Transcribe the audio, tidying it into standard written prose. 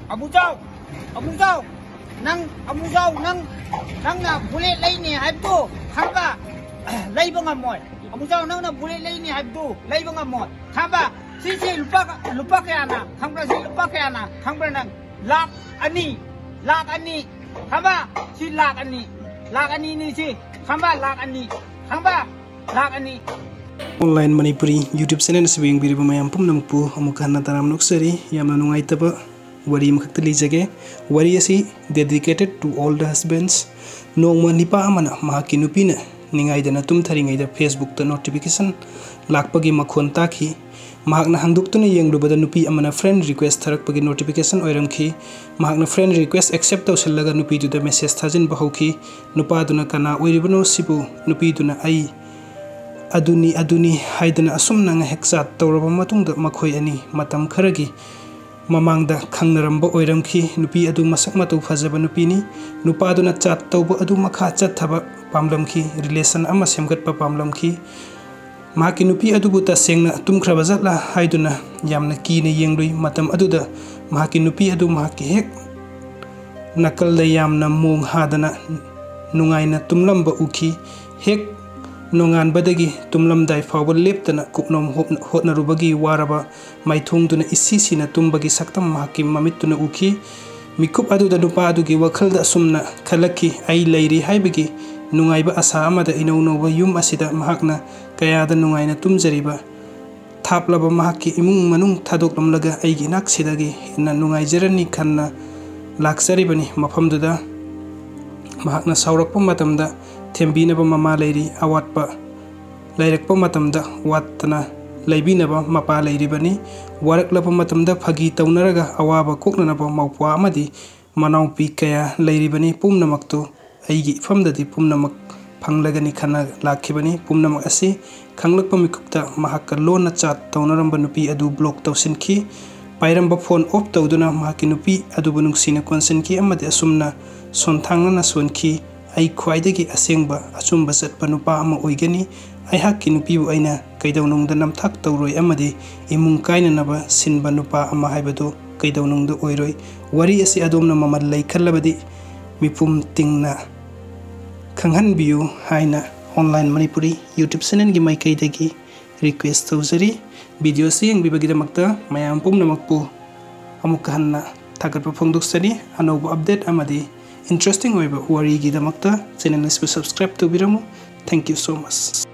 Amujau, nang na bullet laini habdu, khamba, laibang amoy. Amujau nang na bullet laini habdu, laibang amoy. Khamba, si lupa kaya na, khamba si lupa kaya na, khamba nang Lakh ani, khamba si Lakh ani ni si, khamba Lakh ani. Online Manipuri YouTube channel sebing biri mayam pum nampu amukana taram nuksari yamna nungai taba wari makhtali jage wari asi dedicated to all the husbands nongma nipa amana mahaki nupina ningai dana tum tharingai da Facebook ta notification lakpagi makhon takhi mahakna handuktuna yenglubada nupi amana friend request tharakpagi notification oiramkhi mahakna friend request accept tawsillaga nupi du da message thajin bahauki nupa duna kana oiribano sibu nupi duna ai aduni haidana asumna nga heksa tawraba matungda makhoi ani matam kharagi mamangda khangnaramba oiramkhi nupi adu masak matu phajaba nupini nupa aduna chat tawba adu makha chat thaba pamlamkhi relation ama semgatpa pamlamkhi maki nupi adu buta sengna tumkhraba zatla haiduna yamna kine yengloi matam aduda maki nupi adu maki hek nakal da yamna mong hadana nungaina tumlamba ukhi hek nongan badagi tumlam dai fawal leptana kupnom hotna rubagi waraba maithung tuna isi na tumbagi saktam mahaki mamituna uki mikup adu da nupa adu gi wakhal da sumna khalaki ai leiri haibagi nungaiba asa amada inaunoba yum asida mahakna kaya da nungaina tumjariba thaplaba mahaki imung manung thadoklamlaga aigi naksidagi na nungai jarani khanna laksaribani mafamduda mahakna saurakpa matamda thembinaba mama leiri awatpa leirakpa matamda wattana leibinaba mapa leiribani waraklapa matamda phagi taunaraga awaba koknanaba mawpwa amadi manaupi kaya leiribani pumnamaktu aigi famdadi pumnamak phanglagani khana lakhibani pumnamak asi khanglakpa mikupta mahakka lona chat taunaramba nupi adu block tawsinkhi pairamba phone off tawduna mahaki nupi adu bunungsina konsenki amadi asumna sonthangna sonkhi ai khwaidagi asengba achumba chatpa nupa ama oigani ai hakki nupi bu aina kaidawnungda namthak tawroi amadi imung kainanaba sinba nupa ama haibadu kaidawnungda oiroi wari asi adomna mamal leikhallabadi mipum tingna khanghanbiu haina online Manipuri YouTube channel gi maikaidagi request tawjari video sing bibagidamakta mayam pumnamakpu amukhanna thagatpa phongdoksani anoba update amadi interesting wari gi damakta channel subscribe to biramu. Thank you so much.